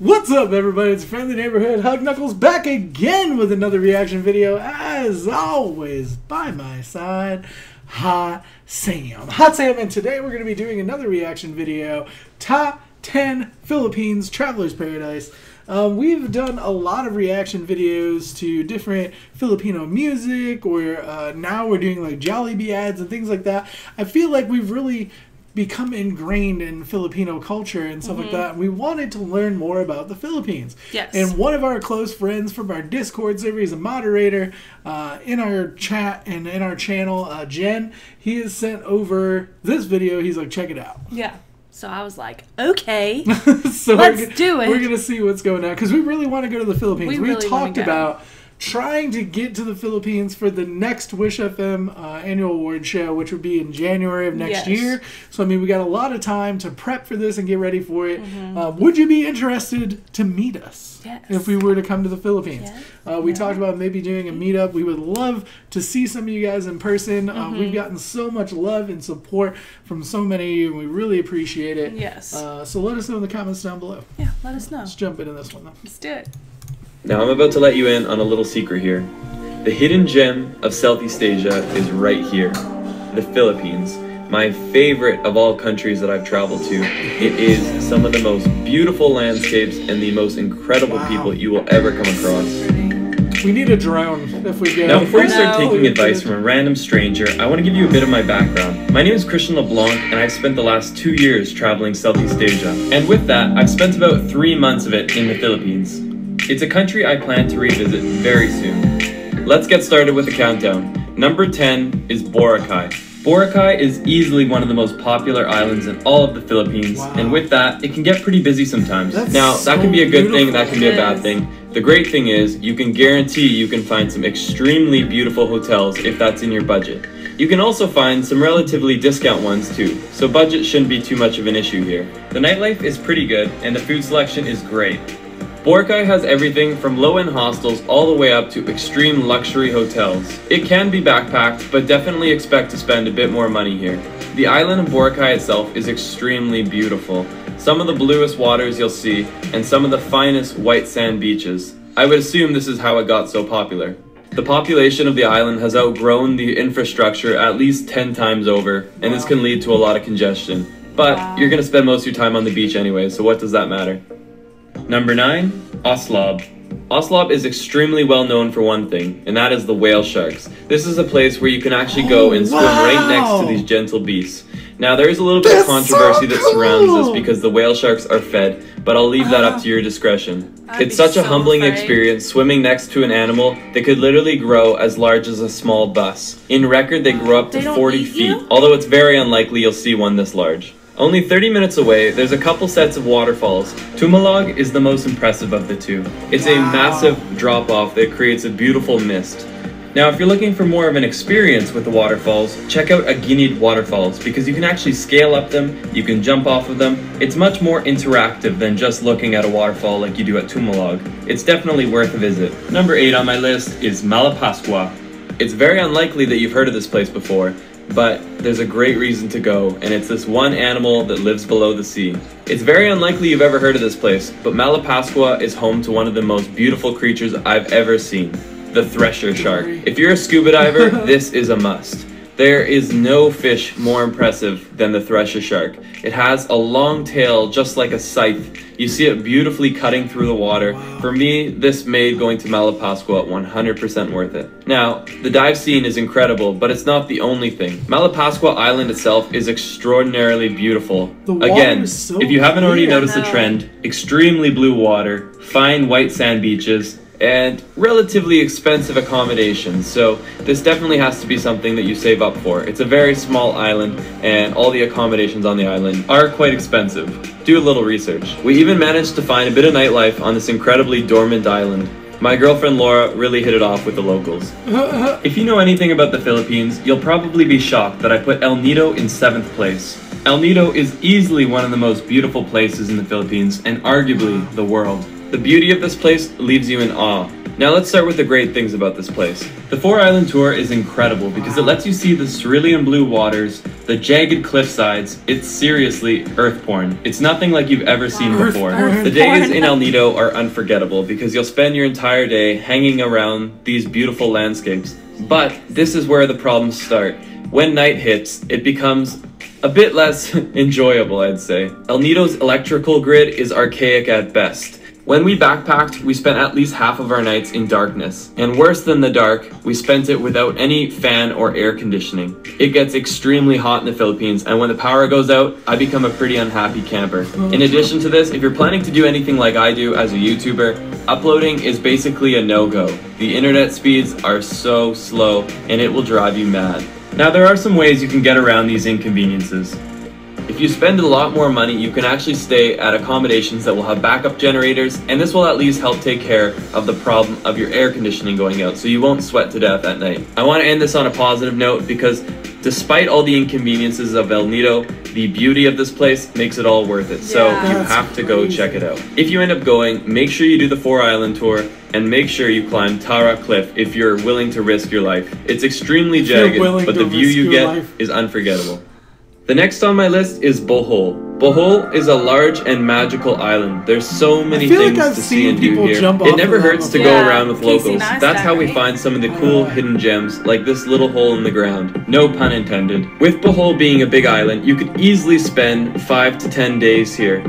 What's up, everybody? It's friendly neighborhood Hug Knuckles back again with another reaction video. As always, by my side, Hot Sam. Hot Sam, and today we're going to be doing another reaction video, Top 10 Philippines Traveler's Paradise. We've done a lot of reaction videos to different Filipino music, or now we're doing like JOLLIBEE ads and things like that. I feel like we've really become ingrained in Filipino culture and stuff like that. And we wanted to learn more about the Philippines. Yes. And one of our close friends from our Discord server, he's a moderator in our chat and in our channel, Jen, he has sent over this video. He's like, check it out. Yeah. So I was like, okay, so let's do it. We're going to see what's going on because we really want to go to the Philippines. We We really talked about trying to get to the Philippines for the next Wish FM annual award show, which would be in January of next year. So, I mean, we got a lot of time to prep for this and get ready for it. Would you be interested to meet us if we were to come to the Philippines? We talked about maybe doing a meetup. We would love to see some of you guys in person. We've gotten so much love and support from so many of you, and we really appreciate it. Yes. So let us know in the comments down below. Yeah, let us know. Let's jump into this one, though. Let's do it. Now I'm about to let you in on a little secret here. The hidden gem of Southeast Asia is right here, the Philippines. My favorite of all countries that I've traveled to. It is some of the most beautiful landscapes and the most incredible people you will ever come across. We need a drone if we go. Now before you start taking advice from a random stranger, I want to give you a bit of my background. My name is Christian LeBlanc, and I've spent the last 2 years traveling Southeast Asia. And with that, I've spent about 3 months of it in the Philippines. It's a country I plan to revisit very soon. Let's get started with the countdown. Number 10 is Boracay. Boracay is easily one of the most popular islands in all of the Philippines, and with that, it can get pretty busy sometimes. Now, that can be a good thing, that can be a bad thing. The great thing is, you can guarantee you can find some extremely beautiful hotels if that's in your budget. You can also find some relatively discount ones too, so budget shouldn't be too much of an issue here. The nightlife is pretty good, and the food selection is great. Boracay has everything from low-end hostels all the way up to extreme luxury hotels. It can be backpacked, but definitely expect to spend a bit more money here. The island of Boracay itself is extremely beautiful. Some of the bluest waters you'll see, and some of the finest white sand beaches. I would assume this is how it got so popular. The population of the island has outgrown the infrastructure at least 10 times over, and this can lead to a lot of congestion. But you're gonna spend most of your time on the beach anyway, so what does that matter? Number 9, Oslob. Oslob is extremely well known for one thing, and that is the whale sharks. This is a place where you can actually go and swim right next to these gentle beasts. Now there is a little bit of controversy that surrounds this because the whale sharks are fed, but I'll leave that up to your discretion. It's such a humbling experience swimming next to an animal that could literally grow as large as a small bus. In record they grow up to 40 feet, although it's very unlikely you'll see one this large. Only 30 minutes away, there's a couple sets of waterfalls. Tumalog is the most impressive of the two. It's a massive drop-off that creates a beautiful mist. Now, if you're looking for more of an experience with the waterfalls, check out Aguinid Waterfalls because you can actually scale up them, you can jump off of them. It's much more interactive than just looking at a waterfall like you do at Tumalog. It's definitely worth a visit. Number 8 on my list is Malapascua. It's very unlikely that you've heard of this place before, but there's a great reason to go, and it's this one animal that lives below the sea. It's very unlikely you've ever heard of this place, but Malapascua is home to one of the most beautiful creatures I've ever seen, the thresher shark. If you're a scuba diver, this is a must. There is no fish more impressive than the thresher shark. It has a long tail just like a scythe. You see it beautifully cutting through the water. For me, this made going to Malapascua 100% worth it. Now, the dive scene is incredible, but it's not the only thing. Malapascua Island itself is extraordinarily beautiful. Again, if you haven't already noticed the trend, extremely blue water, fine white sand beaches, and relatively expensive accommodations, so this definitely has to be something that you save up for. It's a very small island, and all the accommodations on the island are quite expensive. Do a little research. We even managed to find a bit of nightlife on this incredibly dormant island. My girlfriend Laura really hit it off with the locals. If you know anything about the Philippines, you'll probably be shocked that I put El Nido in 7th place. El Nido is easily one of the most beautiful places in the Philippines, and arguably the world. The beauty of this place leaves you in awe. Now let's start with the great things about this place. The 4-island tour is incredible because it lets you see the cerulean blue waters, the jagged cliff sides. It's seriously earth porn. It's nothing like you've ever seen before. The days in El Nido are unforgettable because you'll spend your entire day hanging around these beautiful landscapes. But this is where the problems start. When night hits, it becomes a bit less enjoyable, I'd say. El Nido's electrical grid is archaic at best. When we backpacked, we spent at least half of our nights in darkness. And worse than the dark, we spent it without any fan or air conditioning. It gets extremely hot in the Philippines, and when the power goes out, I become a pretty unhappy camper. In addition to this, if you're planning to do anything like I do as a YouTuber, uploading is basically a no-go. The internet speeds are so slow, and it will drive you mad. Now, there are some ways you can get around these inconveniences. If you spend a lot more money, you can actually stay at accommodations that will have backup generators, and this will at least help take care of the problem of your air conditioning going out, so you won't sweat to death at night. I want to end this on a positive note because despite all the inconveniences of El Nido, the beauty of this place makes it all worth it, so you have to go check it out. If you end up going, make sure you do the 4-island tour, and make sure you climb Tara Cliff if you're willing to risk your life. It's extremely jagged, but the view you get is unforgettable. The next on my list is Bohol. Bohol is a large and magical island. There's so many things to see and do here. It never hurts to go around with locals. That's how we find some of the cool hidden gems, like this little hole in the ground. No pun intended. With Bohol being a big island, you could easily spend 5 to 10 days here.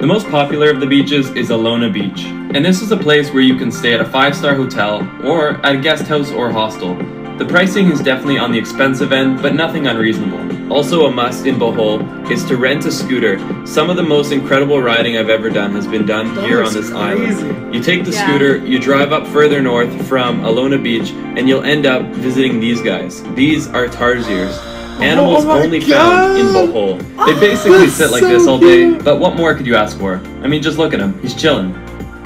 The most popular of the beaches is Alona Beach, and this is a place where you can stay at a 5-star hotel or at a guest house or hostel. The pricing is definitely on the expensive end, but nothing unreasonable. Also a must in Bohol is to rent a scooter. Some of the most incredible riding I've ever done has been done here on this island. You take the scooter, you drive up further north from Alona Beach, and you'll end up visiting these guys. These are tarsiers. Animals only found in Bohol. They basically sit like this all day, but what more could you ask for? I mean, just look at him. He's chilling.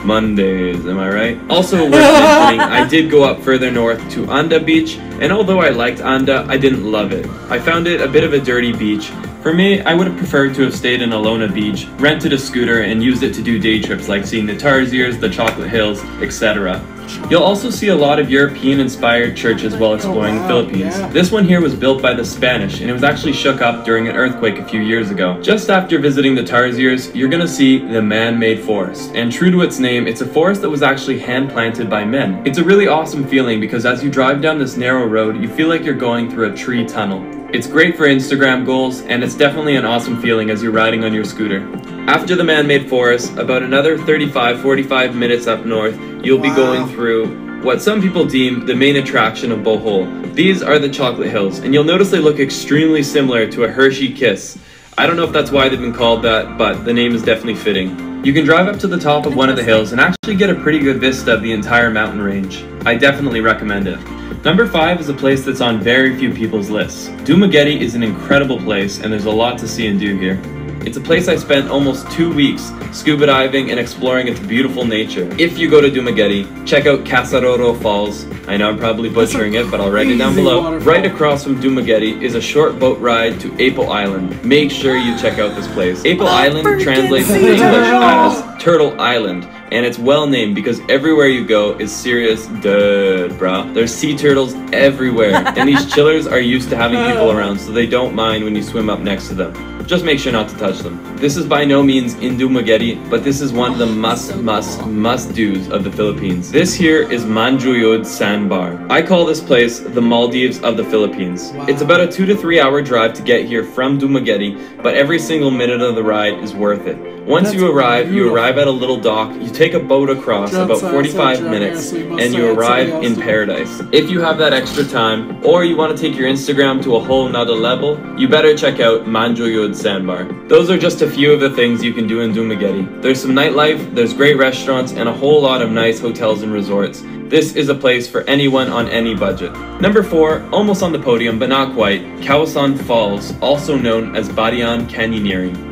Mondays, am I right? Also worth mentioning, I did go up further north to Anda Beach, and although I liked Anda, I didn't love it. I found it a bit of a dirty beach. For me, I would have preferred to have stayed in Alona Beach, rented a scooter, and used it to do day trips like seeing the Tarsiers, the Chocolate Hills, etc. You'll also see a lot of European-inspired churches while exploring the Philippines. This one here was built by the Spanish, and it was actually shook up during an earthquake a few years ago. Just after visiting the Tarsiers, you're gonna see the man-made forest. And true to its name, it's a forest that was actually hand-planted by men. It's a really awesome feeling because as you drive down this narrow road, you feel like you're going through a tree tunnel. It's great for Instagram goals, and it's definitely an awesome feeling as you're riding on your scooter. After the man-made forest, about another 35-45 minutes up north, you'll be going through what some people deem the main attraction of Bohol. These are the Chocolate Hills, and you'll notice they look extremely similar to a Hershey Kiss. I don't know if that's why they've been called that, but the name is definitely fitting. You can drive up to the top of one of the hills and actually get a pretty good vista of the entire mountain range. I definitely recommend it. Number 5 is a place that's on very few people's lists. Dumaguete is an incredible place, and there's a lot to see and do here. It's a place I spent almost 2 weeks scuba diving and exploring its beautiful nature. If you go to Dumaguete, check out Casaroro Falls. I know I'm probably butchering it, but I'll write it down below. Waterfall. Right across from Dumaguete is a short boat ride to Apo Island. Make sure you check out this place. Apo Island translates in English as Turtle Island, and it's well named because everywhere you go is serious brah. There's sea turtles everywhere, and these chillers are used to having people around, so they don't mind when you swim up next to them. Just make sure not to touch them. This is by no means in Dumaguete, but this is one of the must-dos of the Philippines. This here is Manjuyod Sandbar. I call this place the Maldives of the Philippines. It's about a 2 to 3 hour drive to get here from Dumaguete, but every single minute of the ride is worth it. Once you arrive at a little dock, you take a boat across about 45 minutes, and you arrive in paradise. If you have that extra time, or you want to take your Instagram to a whole nother level, you better check out Manjuyod Sandbar. Those are just a few of the things you can do in Dumaguete. There's some nightlife, there's great restaurants, and a whole lot of nice hotels and resorts. This is a place for anyone on any budget. Number 4, almost on the podium, but not quite, Kawasan Falls, also known as Badian Canyoneering.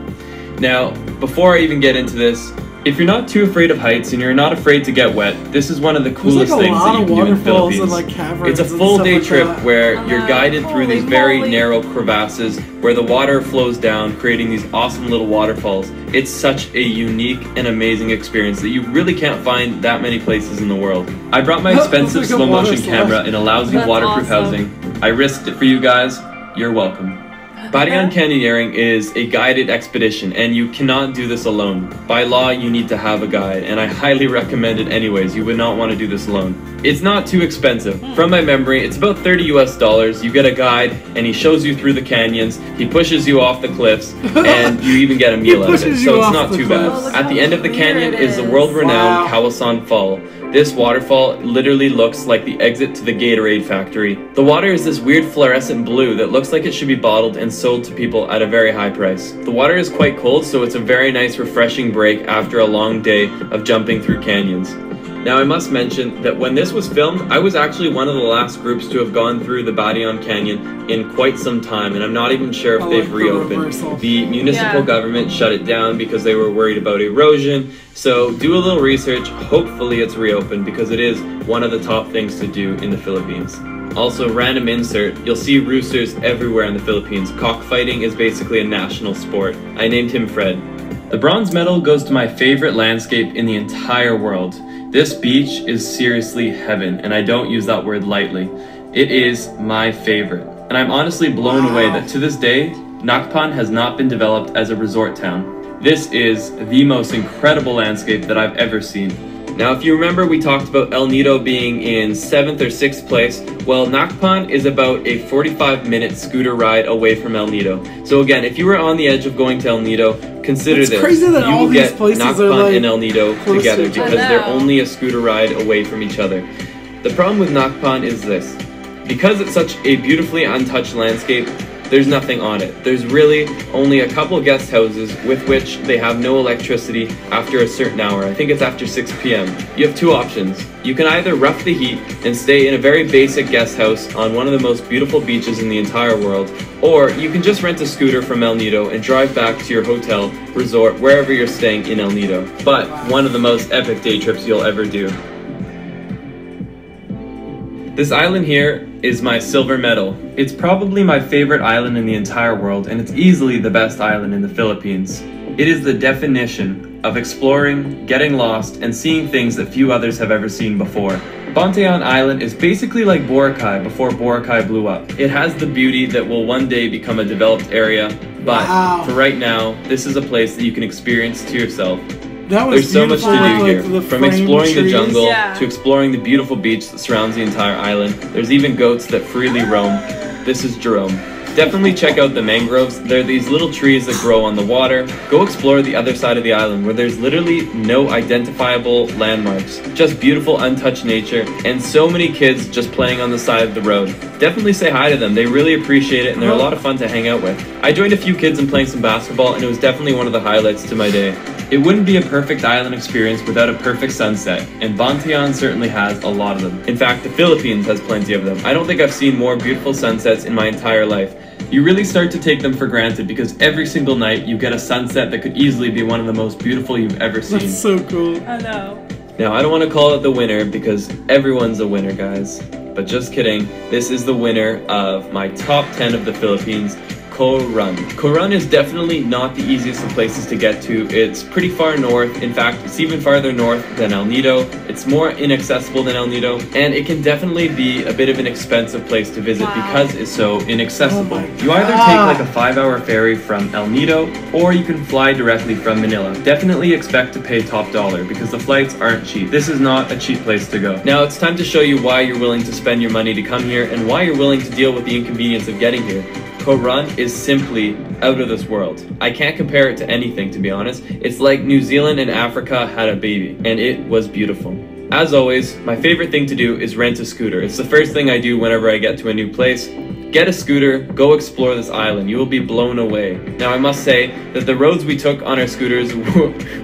Now, before I even get into this, If you're not too afraid of heights and you're not afraid to get wet, this is one of the coolest things that you can do in the Philippines. It's a full day trip where you're guided through these very narrow crevasses where the water flows down, creating these awesome little waterfalls. It's such a unique and amazing experience that you really can't find that many places in the world. I brought my expensive slow motion camera in a lousy waterproof housing. I risked it for you guys. You're welcome. Barian Canyoneering is a guided expedition, and you cannot do this alone. By law, you need to have a guide, and I highly recommend it anyways. You would not want to do this alone. It's not too expensive. From my memory, it's about $30 US. You get a guide, and he shows you through the canyons, he pushes you off the cliffs, and you even get a meal out of it, so it's not too bad. At the end of the canyon is the world-renowned Kawasan Fall. This waterfall literally looks like the exit to the Gatorade factory. The water is this weird fluorescent blue that looks like it should be bottled and sold to people at a very high price. The water is quite cold, so it's a very nice refreshing break after a long day of jumping through canyons. Now I must mention that when this was filmed, I was actually one of the last groups to have gone through the Barian Canyon in quite some time, and I'm not even sure if they've reopened. The municipal government shut it down because they were worried about erosion, so do a little research. Hopefully it's reopened because it is one of the top things to do in the Philippines. Also, random insert, you'll see roosters everywhere in the Philippines. Cockfighting is basically a national sport. I named him Fred. The bronze medal goes to my favorite landscape in the entire world. This beach is seriously heaven, and I don't use that word lightly. It is my favorite, and I'm honestly blown away that to this day, Nakpan has not been developed as a resort town. This is the most incredible landscape that I've ever seen. Now, if you remember, we talked about El Nido being in 7th or 6th place. Well, Nakpan is about a 45-minute scooter ride away from El Nido. So again, if you were on the edge of going to El Nido, consider this. Crazy that you all will these get places Nakpan are, like, and El Nido together because they're only a scooter ride away from each other. The problem with Nakpan is this. Because it's such a beautifully untouched landscape, there's nothing on it. There's really only a couple guest houses with which they have no electricity after a certain hour. I think it's after 6 p.m. You have two options. You can either rough the heat and stay in a very basic guest house on one of the most beautiful beaches in the entire world, or you can just rent a scooter from El Nido and drive back to your hotel, resort, wherever you're staying in El Nido. But one of the most epic day trips you'll ever do. This island here is my silver medal. It's probably my favorite island in the entire world, and it's easily the best island in the Philippines. It is the definition of exploring, getting lost, and seeing things that few others have ever seen before. Bantayan Island is basically like Boracay before Boracay blew up. It has the beauty that will one day become a developed area, but for right now, this is a place that you can experience to yourself. There's so much to do here, from exploring the jungle to exploring the beautiful beach that surrounds the entire island. There's even goats that freely roam. This is Jerome. Definitely check out the mangroves. They're these little trees that grow on the water. Go explore the other side of the island where there's literally no identifiable landmarks. Just beautiful untouched nature and so many kids just playing on the side of the road. Definitely say hi to them. They really appreciate it and they're a lot of fun to hang out with. I joined a few kids in playing some basketball and it was definitely one of the highlights to my day. It wouldn't be a perfect island experience without a perfect sunset, and Bantayan certainly has a lot of them. In fact, the Philippines has plenty of them. I don't think I've seen more beautiful sunsets in my entire life. You really start to take them for granted because every single night you get a sunset that could easily be one of the most beautiful you've ever seen. That's so cool. I know. Now, I don't want to call it the winner because everyone's a winner, guys. But just kidding, this is the winner of my top 10 of the Philippines, Coron. Coron is definitely not the easiest of places to get to. It's pretty far north. In fact, it's even farther north than El Nido. It's more inaccessible than El Nido, and it can definitely be a bit of an expensive place to visit because it's so inaccessible. You either take like a 5-hour ferry from El Nido, or you can fly directly from Manila. Definitely expect to pay top dollar because the flights aren't cheap. This is not a cheap place to go. Now it's time to show you why you're willing to spend your money to come here and why you're willing to deal with the inconvenience of getting here. Coron is simply out of this world. I can't compare it to anything, to be honest. It's like New Zealand and Africa had a baby, and it was beautiful. As always, my favorite thing to do is rent a scooter. It's the first thing I do whenever I get to a new place. Get a scooter, go explore this island. You will be blown away. Now I must say that the roads we took on our scooters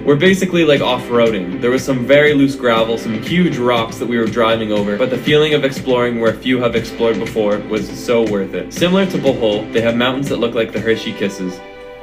were basically like off-roading. There was some very loose gravel, some huge rocks that we were driving over, but the feeling of exploring where few have explored before was so worth it. Similar to Bohol, they have mountains that look like the Hershey Kisses.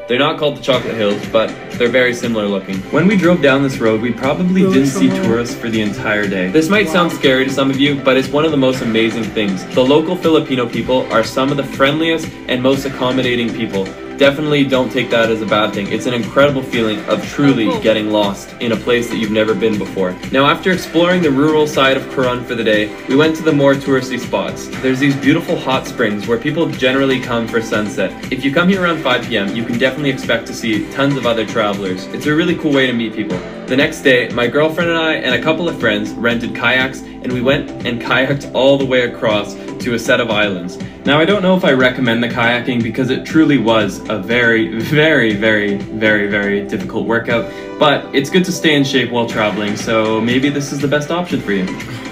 They're not called the Chocolate Hills, but they're very similar looking. When we drove down this road, we probably didn't see tourists for the entire day. This might sound scary to some of you, but it's one of the most amazing things. The local Filipino people are some of the friendliest and most accommodating people. Definitely don't take that as a bad thing. It's an incredible feeling of truly getting lost in a place that you've never been before. Now, after exploring the rural side of Coron for the day, we went to the more touristy spots. There's these beautiful hot springs where people generally come for sunset. If you come here around 5 p.m., you can definitely expect to see tons of other travelers. It's a really cool way to meet people. The next day, my girlfriend and I and a couple of friends rented kayaks, and we went and kayaked all the way across to a set of islands. Now, I don't know if I recommend the kayaking because it truly was a very, very, very, very, very difficult workout, but it's good to stay in shape while traveling, so maybe this is the best option for you.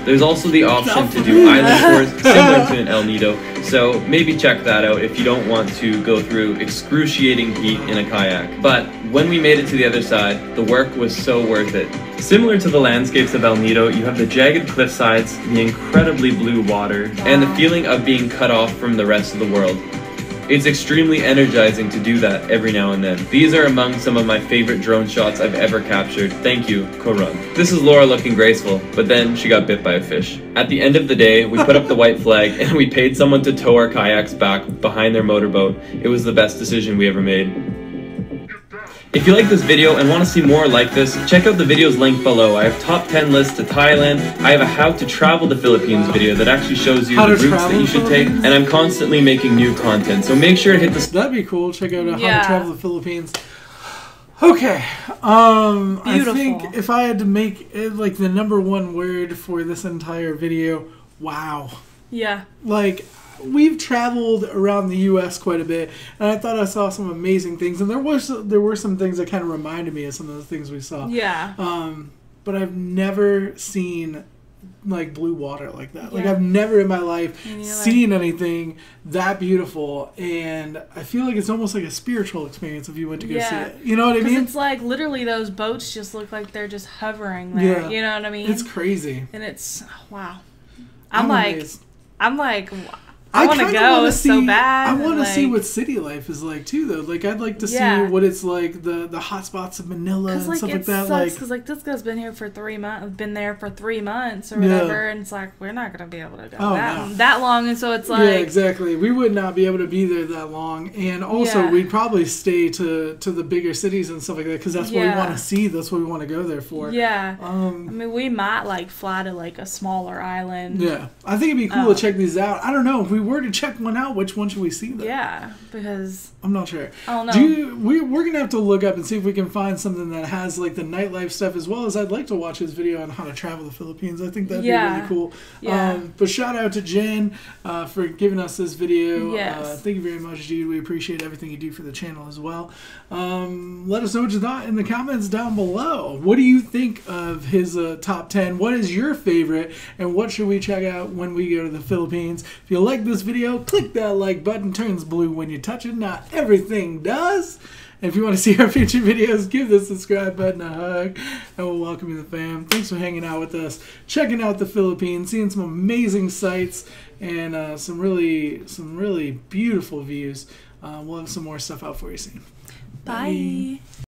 There's also the option to do island tours similar to an El Nido, so maybe check that out if you don't want to go through excruciating heat in a kayak. But when we made it to the other side, the work was so worth it. Similar to the landscapes of El Nido, you have the jagged cliff sides, the incredibly blue water, and the feeling of being cut off from the rest of the world. It's extremely energizing to do that every now and then. These are among some of my favorite drone shots I've ever captured. Thank you, Coron. This is Laura looking graceful, but then she got bit by a fish. At the end of the day, we put up the white flag and we paid someone to tow our kayaks back behind their motorboat. It was the best decision we ever made. If you like this video and want to see more like this, check out the videos linked below. I have top 10 lists to Thailand, I have a how to travel the Philippines video that actually shows you the routes that you should take, and I'm constantly making new content, so make sure to hit the... That'd be cool, check out how to travel the Philippines. Okay, I think if I had to make it like the #1 word for this entire video, wow. Yeah. Like, we've traveled around the U.S. quite a bit, and I thought I saw some amazing things, and there were some things that kind of reminded me of some of the things we saw. Yeah. But I've never seen like blue water like that. Like, I've never in my life seen anything that beautiful, and I feel like it's almost like a spiritual experience if you went to go see it. You know what I mean? It's like literally those boats just look like they're just hovering there. You know what I mean? It's crazy. And it's wow. I'm like. I want to go so bad. I want to see what city life is like too, though. Like, I'd like to see what it's like, the hot spots of Manila and stuff like that. Because like this guy's been here for 3 months, been there for 3 months or whatever, and it's like we're not gonna be able to go that long, and so it's like exactly. We would not be able to be there that long, and also we'd probably stay to the bigger cities and stuff like that because that's what we want to see. That's what we want to go there for. Yeah. I mean, we might like fly to like a smaller island. Yeah, I think it'd be cool to check these out. I don't know if we were to check one out, which one should we see though? Yeah, because I'm not sure. I don't know. We're gonna have to look up and see if we can find something that has like the nightlife stuff, as well as I'd like to watch his video on how to travel the Philippines. I think that'd be really cool. Yeah. But shout out to Jen for giving us this video. Yes. Thank you very much, dude. We appreciate everything you do for the channel as well. Let us know what you thought in the comments down below. What do you think of his top 10? What is your favorite, and what should we check out when we go to the Philippines? If you like this video, click that like button. Turns blue when you touch it. Not everything does. And if you want to see our future videos, give the subscribe button a hug, and we'll welcome you to the fam. Thanks for hanging out with us, checking out the Philippines, seeing some amazing sights, and some really beautiful views. We'll have some more stuff out for you soon. Bye.